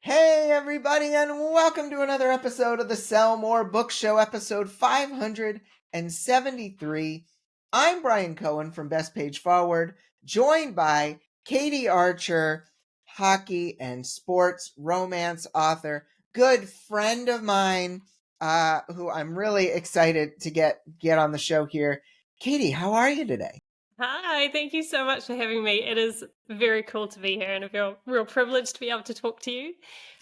Hey, everybody, and welcome to another episode of the Sell More Book Show, episode 573. I'm Bryan Cohen from Best Page Forward, joined by Katy Archer, hockey and sports romance author, good friend of mine, who I'm really excited to get on the show here. Katy, how are you today? Hi, thank you so much for having me. It is very cool to be here and a real privilege to be able to talk to you.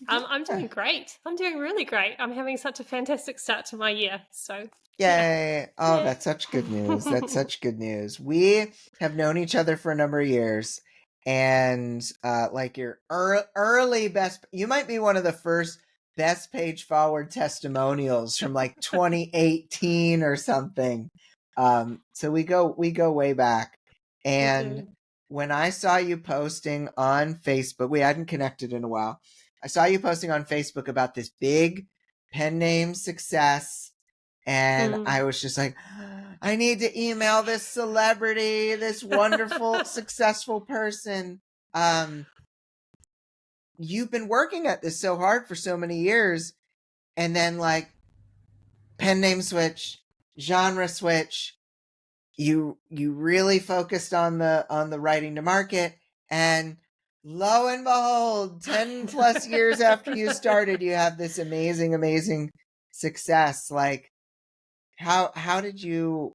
I'm Yeah. doing great. I'm doing really great. I'm having such a fantastic start to my year. So, yeah. Yay. Oh, Yeah. that's such good news. That's such good news. We have known each other for a number of years. And like your early best, you might be one of the first best page forward testimonials from like 2018 or something. So we go way back. We And do. when I saw you posting on Facebook, we hadn't connected in a while. I saw you posting on Facebook about this big pen name success, and Mm. I was just like, I need to email this celebrity, this wonderful, successful person. Um, you've been working at this so hard for so many years, and then like pen name switch, genre switch. You really focused on the writing to market, and lo and behold, 10 plus years after you started, you have this amazing success. Like how did you,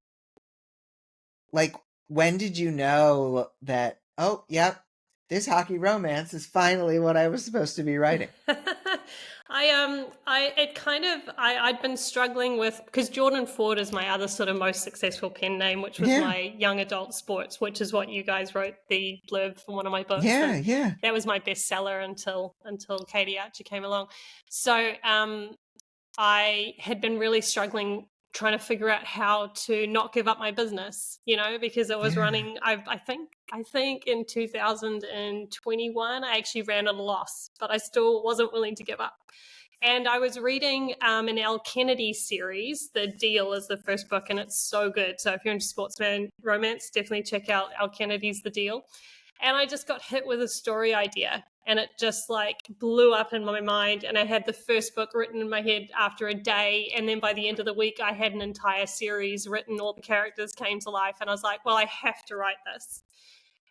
like, when did you know that, oh, yep, this hockey romance is finally what I was supposed to be writing? I'd been struggling with, because Jordan Ford is my other sort of most successful pen name, which was Yeah, my young adult sports, which is what you guys wrote the blurb for one of my books, yeah, and yeah. that was my bestseller until Katy Archer came along. So I had been really struggling trying to figure out how to not give up my business, because it was Yeah. running. I think in 2021 I actually ran at a loss, but I still wasn't willing to give up. And I was reading an Al Kennedy series. The Deal is the first book, and it's so good. So if you're into sportsman romance, definitely check out Al Kennedy's The Deal. And I just got hit with a story idea, and it just like blew up in my mind. And I had the first book written in my head after a day, and then by the end of the week I had an entire series written. All the characters came to life, and I was like, well, I have to write this.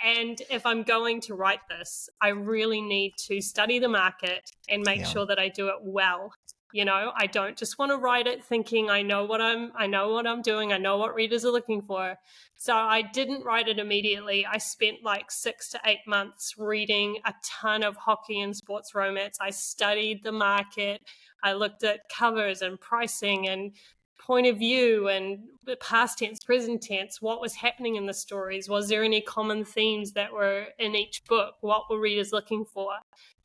And if I'm going to write this, I really need to study the market and make Yeah. sure that I do it well. I don't just want to write it thinking I know what I'm doing, I know what readers are looking for. So I didn't write it immediately. I spent like 6 to 8 months reading a ton of hockey and sports romance. I studied the market. I looked at covers and pricing and point of view and past tense, present tense, what was happening in the stories. Was there any common themes that were in each book? What were readers looking for?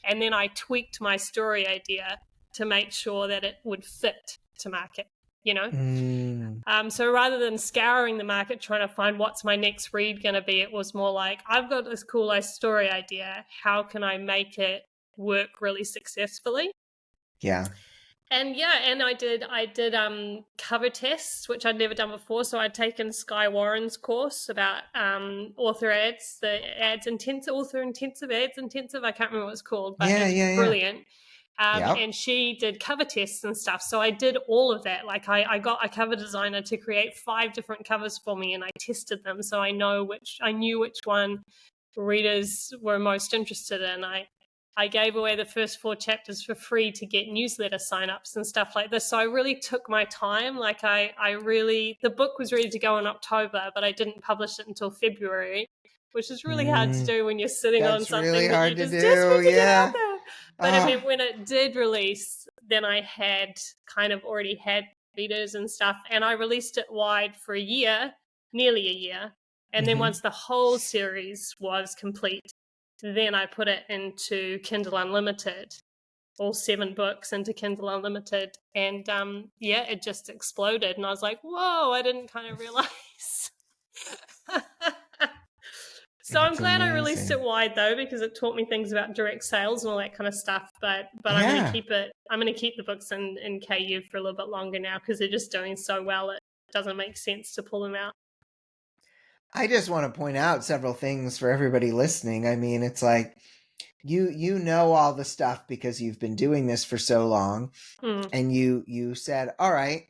And then I tweaked my story idea to make sure that it would fit to market. Mm, So rather than scouring the market trying to find what's my next read going to be, it was more like, I've got this cool story idea. How can I make it work really successfully? yeah. And yeah, and I did cover tests, which I'd never done before. So I'd taken Sky Warren's course about author ads, the ads intensive, author intensive, ads intensive. I can't remember what it's called, but it Yeah, was yeah, yeah. brilliant. Yep. And she did cover tests and stuff. So I did all of that. Like I got a cover designer to create 5 different covers for me, and I tested them so I knew which one readers were most interested in. I gave away the first 4 chapters for free to get newsletter signups and stuff like this. So I really took my time. Like the book was ready to go in October, but I didn't publish it until February, which is really hard to Mm, do when you're sitting on that's really something that you're hard to just do. desperate to get out Yeah. there. But it Oh, meant when it did release, then I had kind of already had readers and stuff. And I released it wide for a year, nearly a year. And then hmm. once the whole series was complete, then I put it into Kindle Unlimited, all 7 books into Kindle Unlimited. And yeah, it just exploded. And I was like, whoa, I didn't kind of realize. So I'm That's glad I released it amazing. wide though, because it taught me things about direct sales and all that kind of stuff. But I'm going to Yeah. keep it. I'm going to keep the books in KU for a little bit longer now because they're just doing so well. It doesn't make sense to pull them out. I just want to point out several things for everybody listening. I mean, it's like you know all the stuff because you've been doing this for so long, and you said, all right,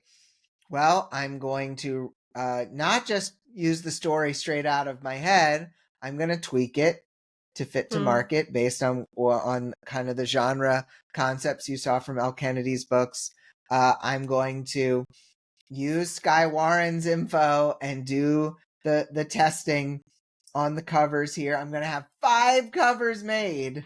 well, I'm going to not just use the story straight out of my head. I'm going to tweak it to fit to market based on kind of the genre concepts you saw from L. Kennedy's books. I'm going to use Skye Warren's info and do the testing on the covers here. I'm going to have 5 covers made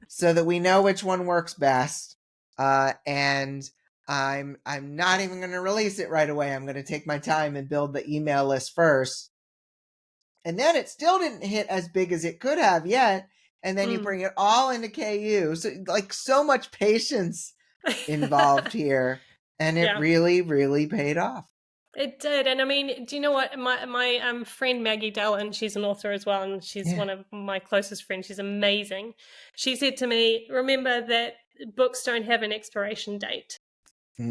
so that we know which one works best. And I'm not even going to release it right away. I'm going to take my time and build the email list first. And then it still didn't hit as big as it could have yet. And then you bring it all into KU. So like so much patience involved here. And it really, really paid off. It did. And I mean, do you know what? My friend Maggie Dallin, she's an author as well, and she's one of my closest friends. She's amazing. She said to me, remember that books don't have an expiration date.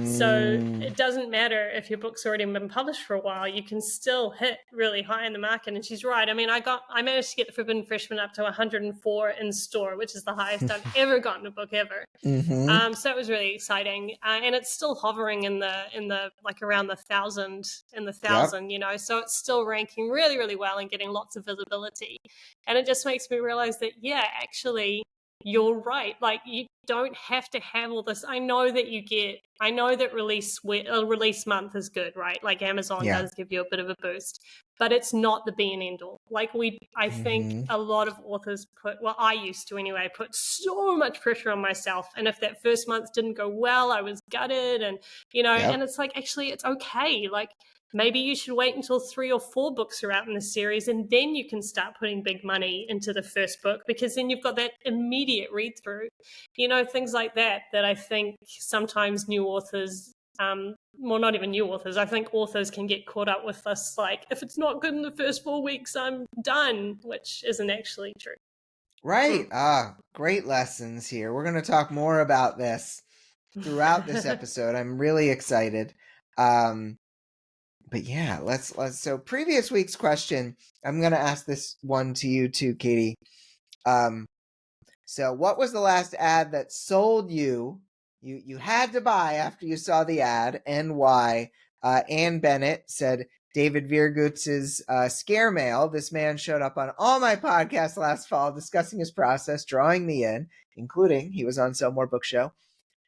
So it doesn't matter if your book's already been published for a while, you can still hit really high in the market. And she's right. I mean, I managed to get The Forbidden Freshman up to 104 in store, which is the highest I've ever gotten a book ever. So it was really exciting. And it's still hovering in the like around the 1,000, you know, so it's still ranking really, really well and getting lots of visibility. And it just makes me realize that, yeah, actually, you're right. Like, you don't have to have all this. I know that release month is good, right? Like Amazon does give you a bit of a boost, but it's not the be and end all. Like I think a lot of authors I used to anyway, put so much pressure on myself. And if that first month didn't go well, I was gutted, and, you know, and it's like, actually, it's okay. Like, maybe you should wait until 3 or 4 books are out in the series, and then you can start putting big money into the first book, because then you've got that immediate read through, you know, things like that I think sometimes new authors, well, not even new authors, I think authors can get caught up with this, like, if it's not good in the first 4 weeks, I'm done, which isn't actually true. Right. Great lessons here. We're going to talk more about this throughout this episode. I'm really excited. But yeah, let's so previous week's question, I'm going to ask this one to you too, Katy. So what was the last ad that sold you had to buy after you saw the ad, and why? Ann Bennett said, David Viergutz's Scare Mail. This man showed up on all my podcasts last fall discussing his process, drawing me in, including he was on Sell More Book Show.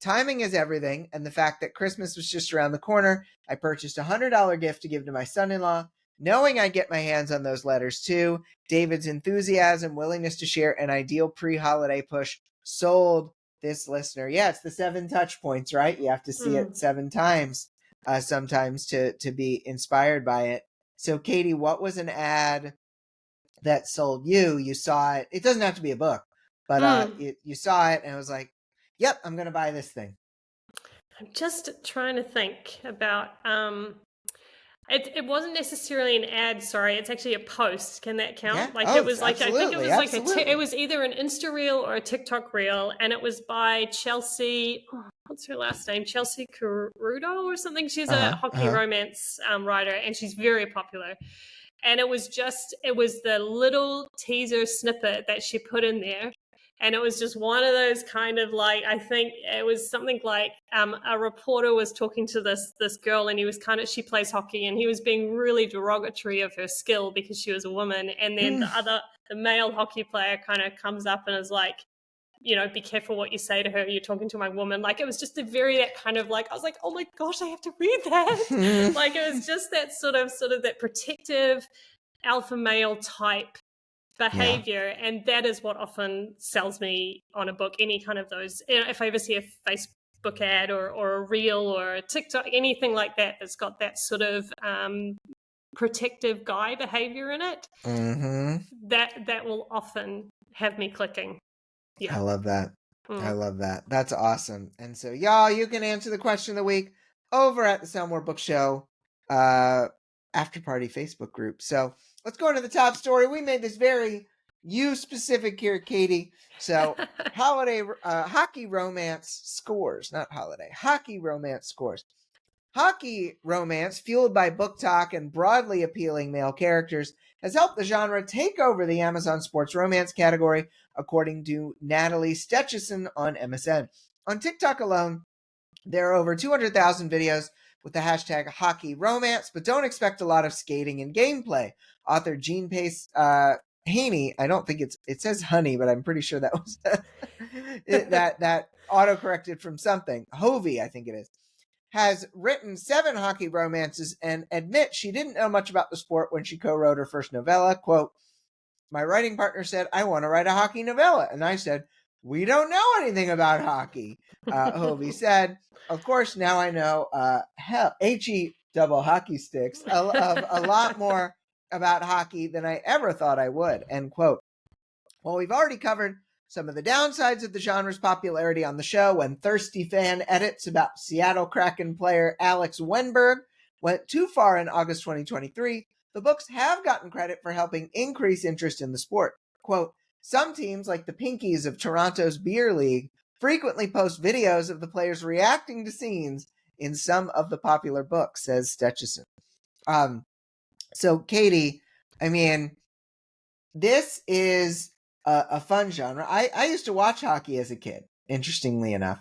Timing is everything, and the fact that Christmas was just around the corner, I purchased a $100 gift to give to my son-in-law, knowing I'd get my hands on those letters too. David's enthusiasm, willingness to share an ideal pre-holiday push sold this listener. Yeah, it's the 7 touch points, right? You have to see it 7 times sometimes to be inspired by it. So, Katy, what was an ad that sold you? You saw it. It doesn't have to be a book, but you saw it and it was like, yep, I'm going to buy this thing. I'm just trying to think about, it wasn't necessarily an ad, sorry, it's actually a post. Can that count? Yeah. Like, it was like, I think it was absolutely. like it was either an Insta reel or a TikTok reel, and it was by Chelsea, what's her last name? Chelsea Carudo or something. She's a hockey romance writer, and she's very popular. And it was the little teaser snippet that she put in there. And it was just one of those kind of, like, I think it was something like a reporter was talking to this girl, and she plays hockey, and he was being really derogatory of her skill because she was a woman. And then the male hockey player kind of comes up and is like, you know, be careful what you say to her. You're talking to my woman. Like, it was just that kind of, like, I was like, oh my gosh, I have to read that. Like, it was just that sort of that protective alpha male type behavior, and that is what often sells me on a book. Any kind of those, you know, if I ever see a Facebook ad or a reel or a TikTok, anything like that that's got that sort of protective guy behavior in it, that will often have me clicking. I love that. I love that. That's awesome. And so, y'all, you can answer the question of the week over at the Sell More Book Show After Party Facebook group. So let's go into the top story. We made this very you-specific here, Katy. So hockey romance scores, not holiday, hockey romance scores. Hockey romance, fueled by book talk and broadly appealing male characters, has helped the genre take over the Amazon sports romance category, according to Natalie Stechison on MSN. On TikTok alone, there are over 200,000 videos with the hashtag hockey romance, but don't expect a lot of skating and gameplay. Author Gene Pace Haney, I don't think it says honey, but I'm pretty sure that was that autocorrected from something. Hovey, I think it is, has written 7 hockey romances and admits she didn't know much about the sport when she co-wrote her first novella. Quote, my writing partner said, I want to write a hockey novella. And I said, we don't know anything about hockey. Hovey said, of course, now I know H-E double hockey sticks, a lot more about hockey than I ever thought I would, end quote. Well, we've already covered some of the downsides of the genre's popularity on the show when thirsty fan edits about Seattle Kraken player Alex Wenberg went too far in August 2023. The books have gotten credit for helping increase interest in the sport. Quote, some teams, like the Pinkies of Toronto's Beer League, frequently post videos of the players reacting to scenes in some of the popular books, says Stechison. So, Katy, I mean, this is a fun genre. I used to watch hockey as a kid, interestingly enough.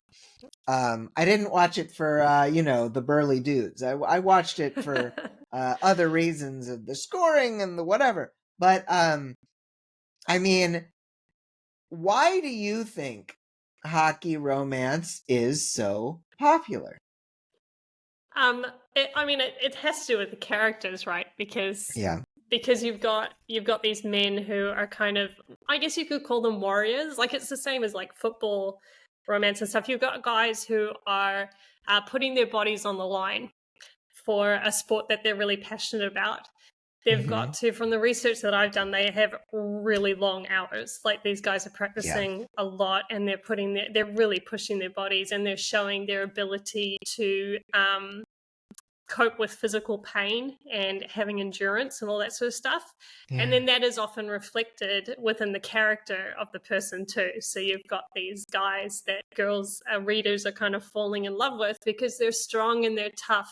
I didn't watch it for, the burly dudes. I watched it for other reasons of the scoring and the whatever. But, I mean, why do you think hockey romance is so popular? It has to do with the characters, right? Because you've got these men who are kind of, I guess you could call them warriors. Like, it's the same as like football romance and stuff. You've got guys who are putting their bodies on the line for a sport that they're really passionate about. They've got to, from the research that I've done, they have really long hours. Like, these guys are practicing a lot, and they're really pushing their bodies, and they're showing their ability to cope with physical pain and having endurance and all that sort of stuff. And then that is often reflected within the character of the person too. So you've got these guys that readers are kind of falling in love with because they're strong and they're tough.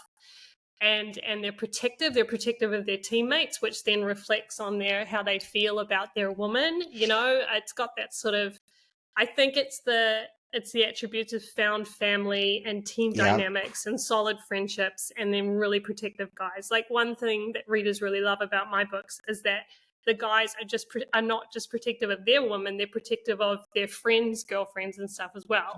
And they're protective of their teammates, which then reflects on how they feel about their woman. It's got that sort of, I think it's the attributes of found family and team dynamics and solid friendships, and then really protective guys. Like, one thing that readers really love about my books is that the guys are not just protective of their woman, they're protective of their friends, girlfriends, and stuff as well.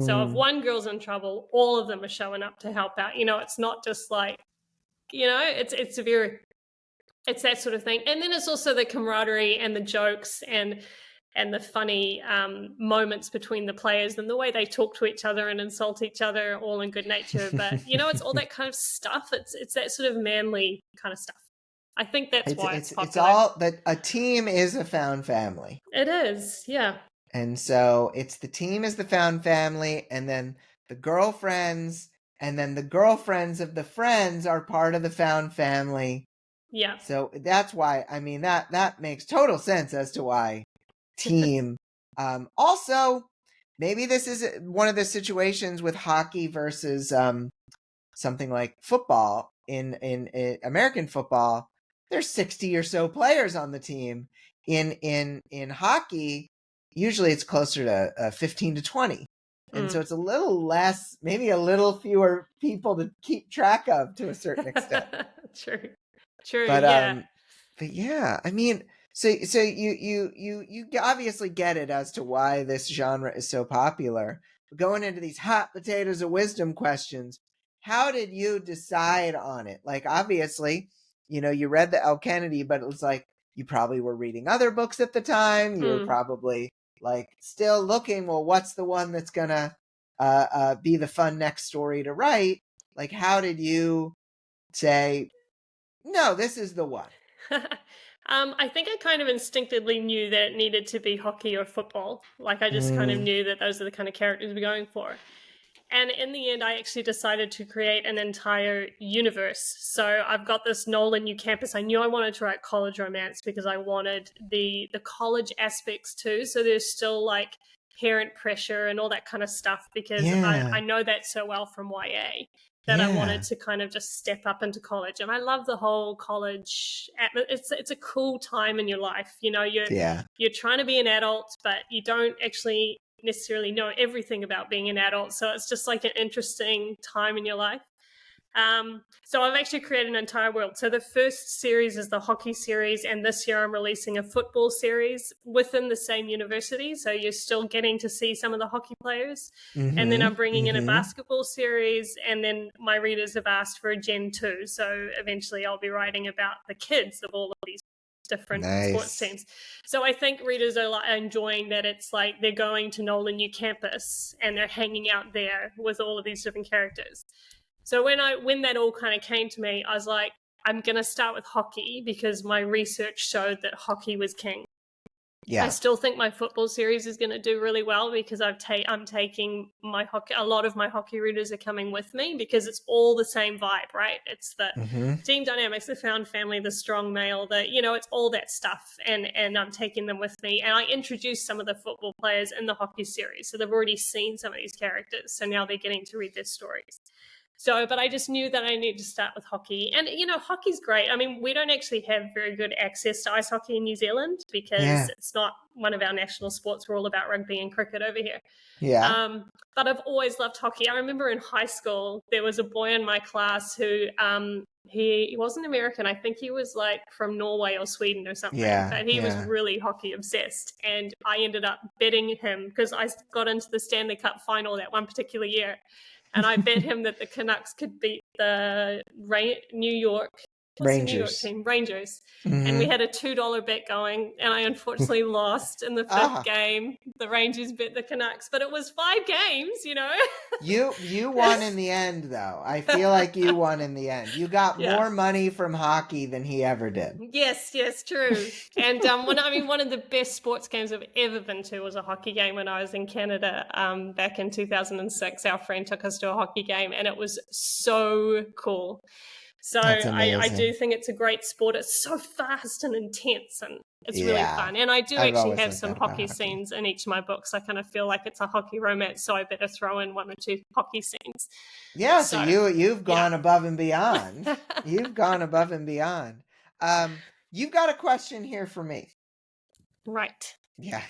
So if one girl's in trouble, all of them are showing up to help out. It's not just like, it's that sort of thing. And then it's also the camaraderie and the jokes and the funny moments between the players and the way they talk to each other and insult each other, all in good nature. But it's all that kind of stuff. It's that sort of manly kind of stuff. I think that's why it's popular. It's all that a team is a found family. It is, yeah. And so it's the team is the found family, and then the girlfriends, and then the girlfriends of the friends are part of the found family. Yeah. So that's why, I mean, that makes total sense as to why team. Also, maybe this is one of the situations with hockey versus something like football. In American football, there's 60 or so players on the team. In hockey, usually it's closer to 15 to 20. And so it's a little less, maybe a little fewer people to keep track of to a certain extent. True. But yeah, I mean, so you obviously get it as to why this genre is so popular. But going into these hot potatoes of wisdom questions, how did you decide on it? Like, obviously, you read the L. Kennedy, but it was like you probably were reading other books at the time. You were probably like still looking, well, what's the one that's gonna be the fun next story to write? Like, how did you say, no, this is the one? I think I kind of instinctively knew that it needed to be hockey or football. Like, I just kind of knew that those are the kind of characters we're going for. And in the end, I actually decided to create an entire universe. So I've got this Nolan New Campus. I knew I wanted to write college romance because I wanted the college aspects too. So there's still like parent pressure and all that kind of stuff because I know that so well from YA. that I wanted to kind of just step up into college. And I love the whole college. It's a cool time in your life. You know, you're trying to be an adult, but you don't actually necessarily know everything about being an adult. So it's just like an interesting time in your life. So I've actually created an entire world. So the first series is the hockey series, and this year I'm releasing a football series within the same university. So you're still getting to see some of the hockey players. And then I'm bringing in a basketball series, and then my readers have asked for a Gen 2. So eventually I'll be writing about the kids of all of these different sports teams. So I think readers are enjoying that. It's like they're going to Nolan New Campus and they're hanging out there with all of these different characters. So when that all kind of came to me, I was like, I'm going to start with hockey because my research showed that hockey was king. Yeah. I still think my football series is going to do really well because I'm taking my hockey. A lot of my hockey readers are coming with me because it's all the same vibe, right? It's the team dynamics, the found family, the strong male, it's all that stuff. And I'm taking them with me. And I introduced some of the football players in the hockey series. So they've already seen some of these characters. So now they're getting to read their stories. So, but I just knew that I needed to start with hockey. And, hockey's great. I mean, we don't actually have very good access to ice hockey in New Zealand because it's not one of our national sports. We're all about rugby and cricket over here. Yeah. But I've always loved hockey. I remember in high school, there was a boy in my class who he wasn't American. I think he was like from Norway or Sweden or something. Yeah, but he was really hockey obsessed. And I ended up betting him because I got into the Stanley Cup final that one particular year. And I bet him that the Canucks could beat the New York team? Rangers. And we had a $2 bet going, and I unfortunately lost in the fifth game. The Rangers bet the Canucks, but it was 5 games, You won in the end, though. I feel like you won in the end. You got more money from hockey than he ever did. Yes, true. And one of the best sports games I've ever been to was a hockey game when I was in Canada back in 2006. Our friend took us to a hockey game, and it was so cool. So I do think it's a great sport. It's so fast and intense, and it's really fun. And I do actually have some hockey scenes in each of my books. I kind of feel like it's a hockey romance, so I better throw in 1 or 2 hockey scenes. Yeah, so you've gone above and beyond. You've gone above and beyond. You've got a question here for me. Right. Yeah.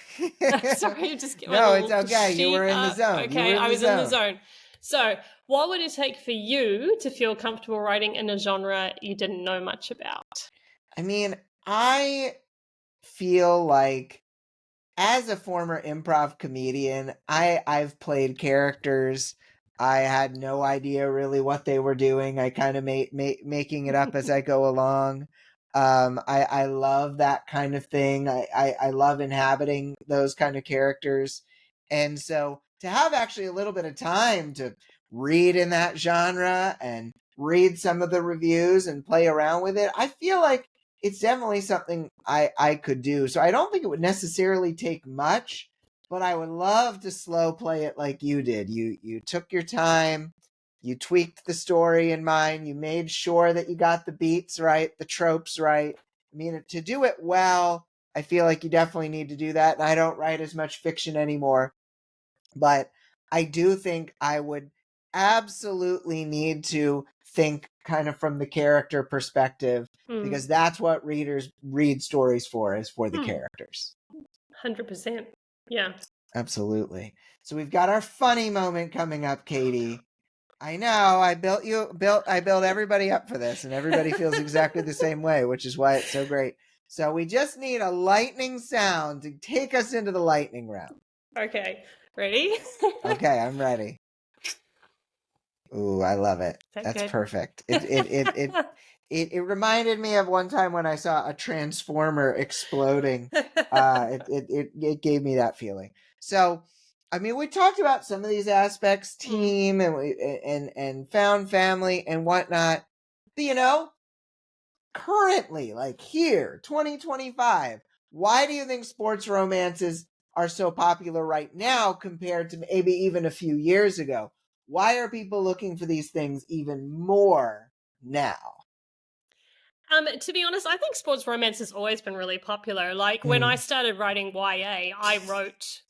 Sorry, you just No, it's okay. You were in the zone. Okay, I was in the zone. So, what would it take for you to feel comfortable writing in a genre you didn't know much about? I mean, I feel like as a former improv comedian, I've played characters. I had no idea really what they were doing. I kind of making it up as I go along. I love that kind of thing. I love inhabiting those kind of characters. And so to have actually a little bit of time to read in that genre and read some of the reviews and play around with it, I feel like it's definitely something I could do. So I don't think it would necessarily take much, but I would love to slow play it like you did. You took your time, you tweaked the story in mind, you made sure that you got the beats right, the tropes right. I mean, to do it well, I feel like you definitely need to do that. And I don't write as much fiction anymore, but I do think I would absolutely need to think kind of from the character perspective, because that's what readers read stories for, is for the characters. 100%. Yeah. Absolutely. So we've got our funny moment coming up, Katy. I know I built everybody up for this, and everybody feels exactly the same way, which is why it's so great. So we just need a lightning sound to take us into the lightning round. Okay. Ready? Okay, I'm ready. Ooh, I love it. That's good? Perfect. It reminded me of one time when I saw a transformer exploding. It gave me that feeling. So, I mean, we talked about some of these aspects, team and found family and whatnot. But, currently, like here, 2025, why do you think sports romances are so popular right now compared to maybe even a few years ago? Why are people looking for these things even more now? To be honest, I think sports romance has always been really popular. Like when I started writing YA, I wrote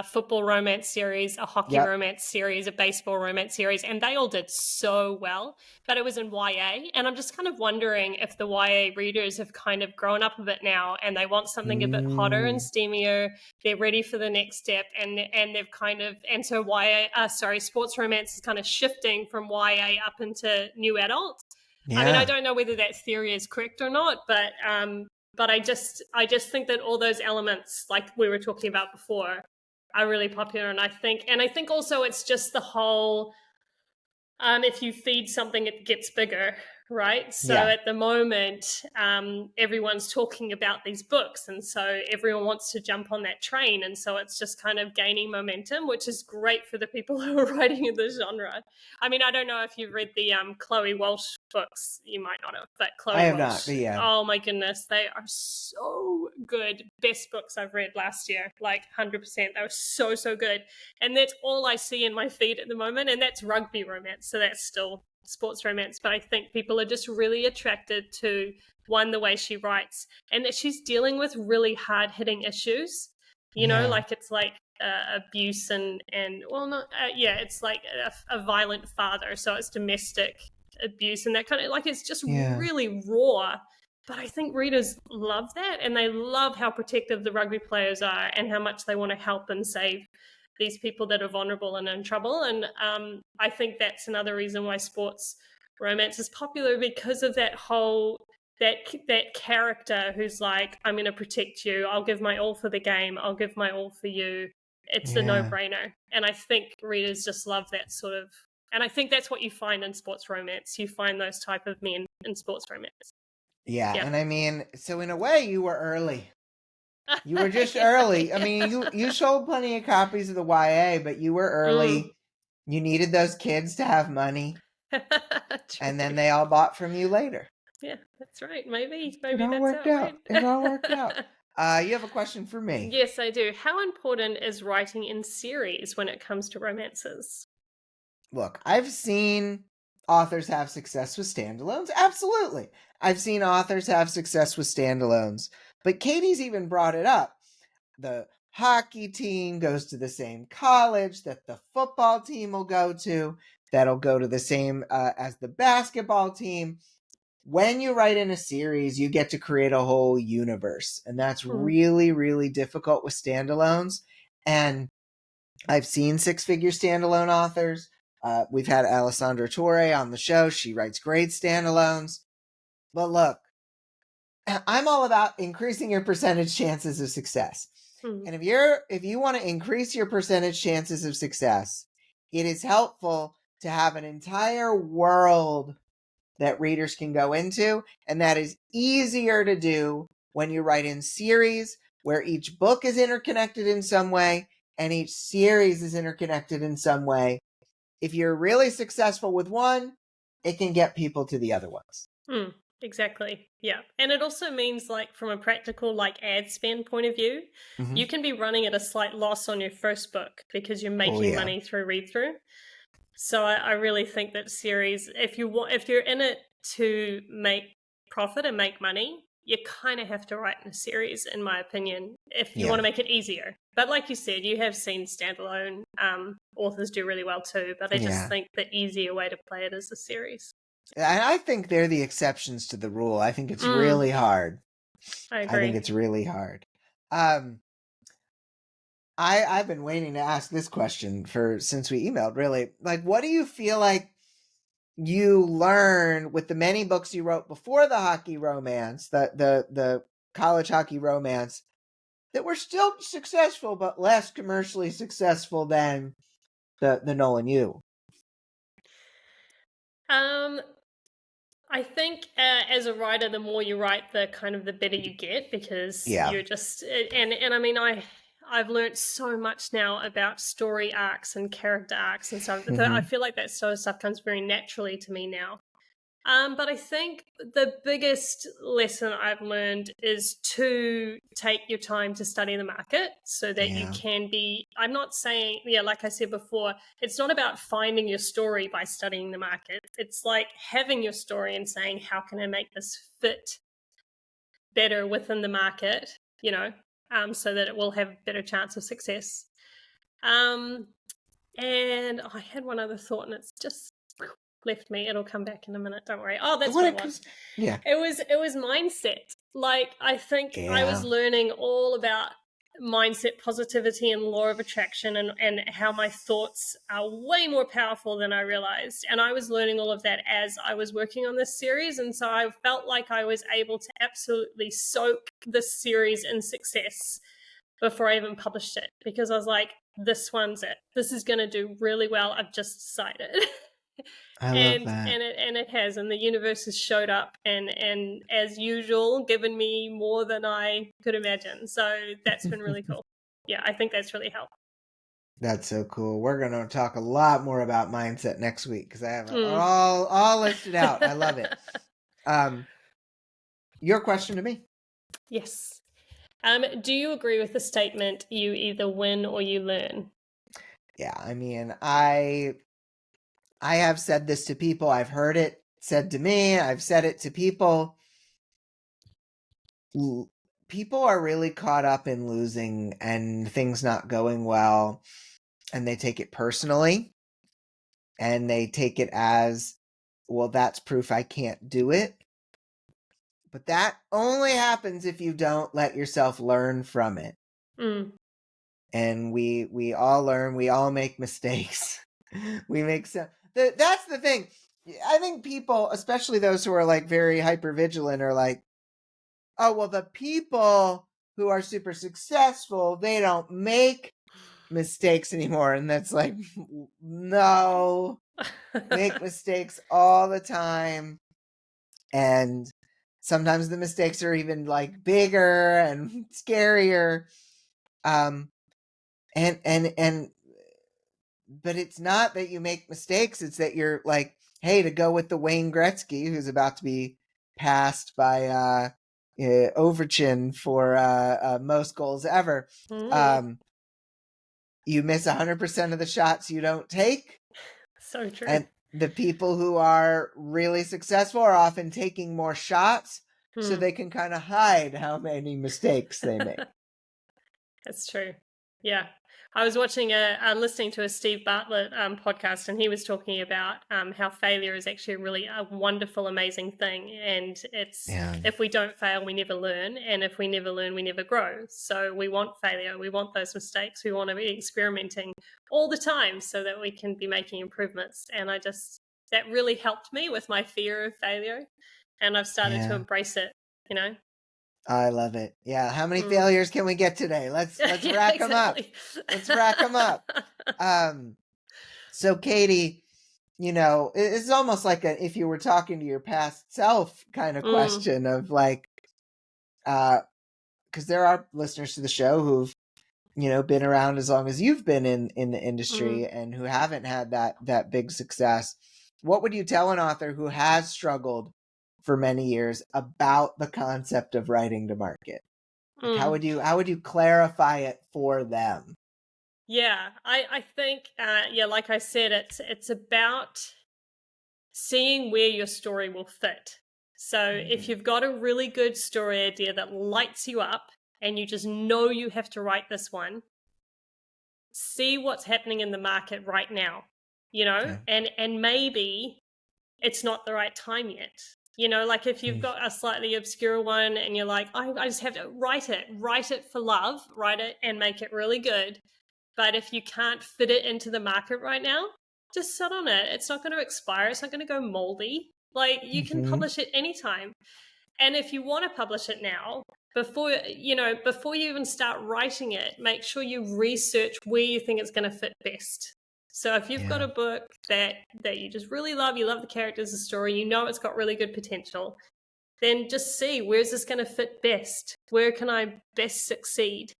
football romance series, a hockey Yep. romance series, a baseball romance series, and they all did so well. But it was in YA, and I'm just kind of wondering if the YA readers have kind of grown up a bit now, and they want something a bit hotter and steamier. They're ready for the next step, and they've kind of, and so sports romance is kind of shifting from YA up into new adult. Yeah. I mean, I don't know whether that theory is correct or not, but I just think that all those elements, like we were talking about before, are really popular. And I think also it's just the whole, if you feed something, it gets bigger, right? So Yeah. at the moment, everyone's talking about these books, and so everyone wants to jump on that train, and so it's just kind of gaining momentum, which is great for the people who are writing in the genre. I mean, I don't know if you've read the Chloe Walsh books. You might not have, but Chloe I have Walsh, not, but yeah. oh my goodness, they are so good. Best books I've read last year, like 100%. They were so good, and that's all I see in my feed at the moment, and that's rugby romance. So that's still sports romance, but I think people are just really attracted to, one, the way she writes, and that she's dealing with really hard-hitting issues, you know, like it's like abuse and well, not it's like a violent father, so it's domestic abuse and that kind of, like, it's just really raw. But I think readers love that, and they love how protective the rugby players are and how much they want to help and save these people that are vulnerable and in trouble. And I think that's another reason why sports romance is popular, because of that whole, that character who's like, I'm going to protect you. I'll give my all for the game. I'll give my all for you. It's a no-brainer. And I think readers just love that sort of, and I think that's what you find in sports romance. You find those type of men in sports romance. Yeah. And I mean, so in a way, you were early. You were just early. I mean, you sold plenty of copies of the YA, but you were early. You needed those kids to have money. And then they all bought from you later. Yeah, that's right. Maybe it all that's worked how it out. went. It all worked out. You have a question for me? Yes, I do. How important is writing in series when it comes to romances? Look, I've seen authors have success with standalones. Absolutely. I've seen authors have success with standalones. But Katy's even brought it up. The hockey team goes to the same college that the football team will go to. That'll go to the same as the basketball team. When you write in a series, you get to create a whole universe. And that's really, really difficult with standalones. And I've seen six-figure standalone authors. We've had Alessandra Torre on the show. She writes great standalones. But look, I'm all about increasing your percentage chances of success. And if you want to increase your percentage chances of success, it is helpful to have an entire world that readers can go into, and that is easier to do when you write in series where each book is interconnected in some way and each series is interconnected in some way. If you're really successful with one, it can get people to the other ones. Exactly. Yeah. And it also means, like, from a practical, like, ad spend point of view, you can be running at a slight loss on your first book because you're making money through read through. So I really think that series, if you're in it to make profit and make money, you kind of have to write in a series, in my opinion, if you want to make it easier. But like you said, you have seen standalone authors do really well too. But I just think the easier way to play it is a series. I think they're the exceptions to the rule. I think it's really hard. I agree. I think it's really hard. I've been waiting to ask this question since we emailed, really. Like, what do you feel like you learned with the many books you wrote before the hockey romance, the college hockey romance, that were still successful but less commercially successful than the Nolan U? I think as a writer, the more you write, the better you get, because you're just, and I mean, I've learned so much now about story arcs and character arcs and stuff. I feel like that sort of stuff comes very naturally to me now. But I think the biggest lesson I've learned is to take your time to study the market so that you can be, I'm not saying, like I said before, it's not about finding your story by studying the market. It's like having your story and saying, how can I make this fit better within the market, so that it will have a better chance of success. And I had one other thought, and it's just left me. It'll come back in a minute. Don't worry. Oh, that's When what it it was. comes, yeah, It was mindset. Like, I think I was yeah, learning all about mindset, positivity, and law of attraction, and how my thoughts are way more powerful than I realized. And I was learning all of that as I was working on this series. And so I felt like I was able to absolutely soak this series in success before I even published it, because I was like, this one's it. This is going to do really well. I've just decided. I love and that. it has, and the universe has showed up, and as usual given me more than I could imagine. So that's been really cool. Yeah, I think that's really helped. That's so cool. We're going to talk a lot more about mindset next week because I have it Mm. all listed out. I love it. Your question to me. Yes. Do you agree with the statement, you either win or you learn? Yeah, I mean, I have said this to people. I've heard it said to me. I've said it to people. People are really caught up in losing and things not going well, and they take it personally, and they take it as, well, that's proof I can't do it. But that only happens if you don't let yourself learn from it. Mm. And we all learn, we all make mistakes. We make some that's the thing. I think people, especially those who are like very hyper vigilant, are like, oh, well, the people who are super successful, they don't make mistakes anymore. And that's like, no, make mistakes all the time. And sometimes the mistakes are even like bigger and scarier. And but it's not that you make mistakes, it's that you're like, hey, to go with the Wayne Gretzky who's about to be passed by Overchin for most goals ever. Mm. You miss 100% of the shots you don't take. So true. And the people who are really successful are often taking more shots so they can kind of hide how many mistakes they make. That's true. Yeah. I was watching listening to a Steve Bartlett podcast, and he was talking about how failure is actually really a wonderful, amazing thing. And it's, Yeah. if we don't fail, we never learn. And if we never learn, we never grow. So we want failure. We want those mistakes. We want to be experimenting all the time so that we can be making improvements. And that really helped me with my fear of failure. And I've started to embrace it, you know? I love it. Yeah. How many failures can we get today? Let's Yeah, rack them up. Let's rack them up. So Katy, it's almost like if you were talking to your past self kind of question of like, because there are listeners to the show who've, been around as long as you've been in the industry and who haven't had that big success. What would you tell an author who has struggled for many years about the concept of writing to market? Like, how would you clarify it for them? Yeah, I think, like I said, it's about seeing where your story will fit. So if you've got a really good story idea that lights you up and you just know you have to write this one, see what's happening in the market right now, Okay. and maybe it's not the right time yet. Like if you've got a slightly obscure one and you're like, I just have to write it for love, write it and make it really good. But if you can't fit it into the market right now, just sit on it. It's not going to expire. It's not going to go moldy. Like, you can publish it anytime. And if you want to publish it now, before you even start writing it, make sure you research where you think it's going to fit best. So if you've got a book that you just really love, you love the characters, the story, it's got really good potential, then just see, where's this going to fit best? Where can I best succeed?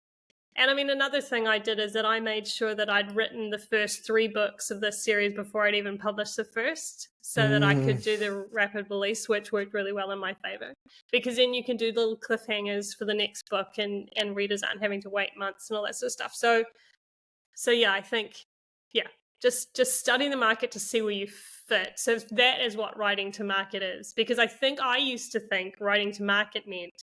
And I mean, another thing I did is that I made sure that I'd written the first 3 books of this series before I'd even published the first, so that I could do the rapid release, which worked really well in my favor. Because then you can do little cliffhangers for the next book, and readers aren't having to wait months and all that sort of stuff. So yeah, I think, just study the market to see where you fit. So that is what writing to market is. Because I think I used to think writing to market meant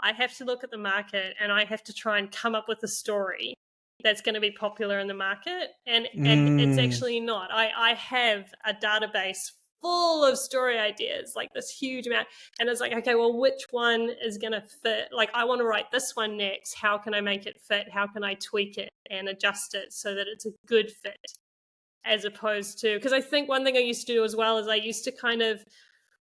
I have to look at the market and I have to try and come up with a story that's going to be popular in the market, and it's actually not. I have a database full of story ideas, like this huge amount, and it's like, okay, well, which one is going to fit? Like, I want to write this one next. How can I make it fit? How can I tweak it and adjust it so that it's a good fit, as opposed to, because I think one thing I used to do as well is I used to kind of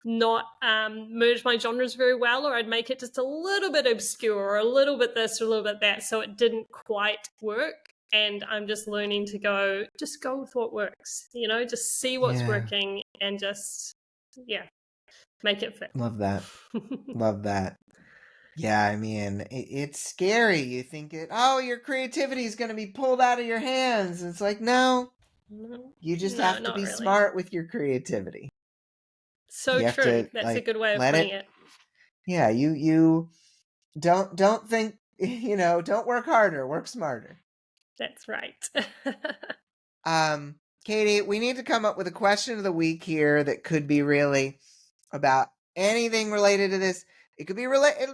not merge my genres very well, or I'd make it just a little bit obscure, or a little bit this or a little bit that, so it didn't quite work. And I'm just learning to go with what works, just see what's working and just make it fit. Love that. Love that. Yeah, I mean, it's scary. You think your creativity is going to be pulled out of your hands. It's like, no, you just have to be smart with your creativity. So true. That's a good way of putting it. Yeah, you don't think, don't work harder, work smarter. That's right. Katy, we need to come up with a question of the week here that could be really about anything related to this. It could be related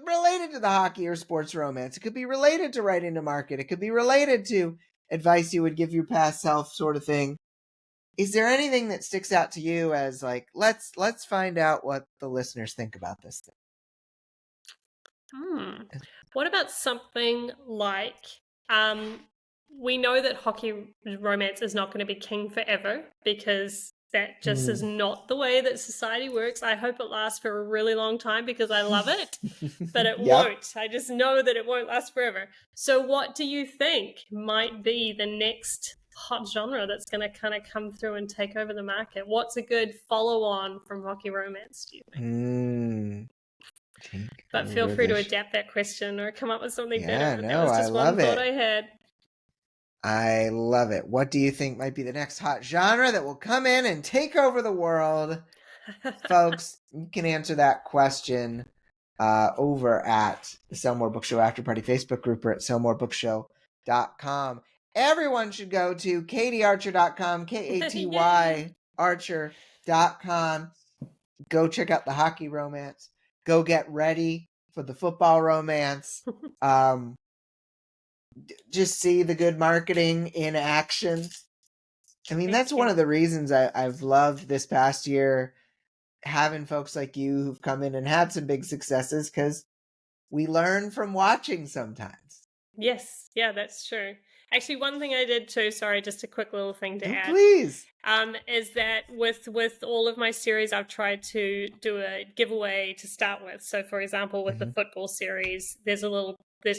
to the hockey or sports romance. It could be related to writing to market. It could be related to advice you would give your past self, sort of thing. Is there anything that sticks out to you as like, let's find out what the listeners think about this thing? What about something like, we know that hockey romance is not going to be king forever, because that just is not the way that society works. I hope it lasts for a really long time because I love it, but it won't. I just know that it won't last forever. So what do you think might be the next hot genre that's going to kind of come through and take over the market? What's a good follow-on from hockey romance, do you think? But feel free to adapt that question or come up with something better. No, that was just one thought I had. I love it. What do you think might be the next hot genre that will come in and take over the world? Folks, you can answer that question over at the Sell More Book Show After Party Facebook group or at sellmorebookshow.com. Everyone should go to katyarcher.com, Katy Archer.com. Go check out the hockey romance. Go get ready for the football romance. Just see the good marketing in action. I mean, that's one of the reasons I've loved this past year, having folks like you who've come in and had some big successes, because we learn from watching sometimes. Yes, yeah, that's true. Actually, one thing I did too, sorry, just a quick little thing to add. Please. Is that with all of my series, I've tried to do a giveaway to start with. So, for example, with the football series, there's a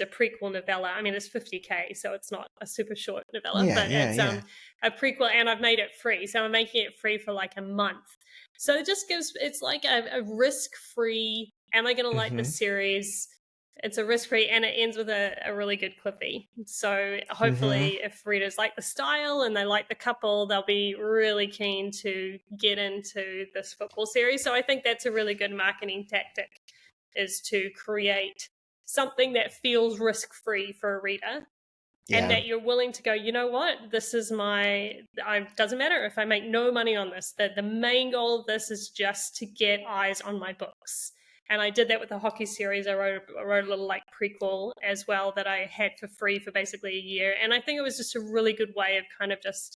prequel novella. I mean, it's 50K, so it's not a super short novella, but it's a prequel, and I've made it free. So I'm making it free for like a month. So it just it's like a risk-free, am I going to like the series? It's a risk-free, and it ends with a really good clippy. So hopefully if readers like the style and they like the couple, they'll be really keen to get into this football series. So I think that's a really good marketing tactic, is to create something that feels risk-free for a reader. And that you're willing to go, you know what, this is doesn't matter if I make no money on this. The main goal of this is just to get eyes on my books. And I did that with the hockey series. I wrote a little like prequel as well that I had for free for basically a year. And I think it was just a really good way of kind of just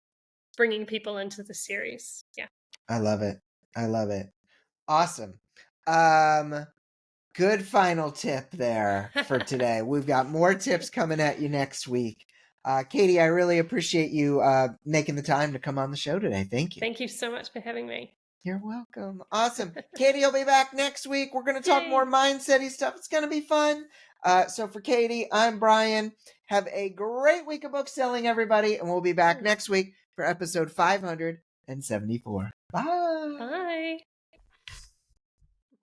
bringing people into the series. Yeah. I love it. Awesome. Good final tip there for today. We've got more tips coming at you next week. Katy, I really appreciate you making the time to come on the show today. Thank you. Thank you so much for having me. You're welcome. Awesome. Katy will be back next week. We're going to talk more mindset-y stuff. It's going to be fun. So for Katy, I'm Bryan. Have a great week of book selling, everybody. And we'll be back next week for episode 574. Bye. Bye.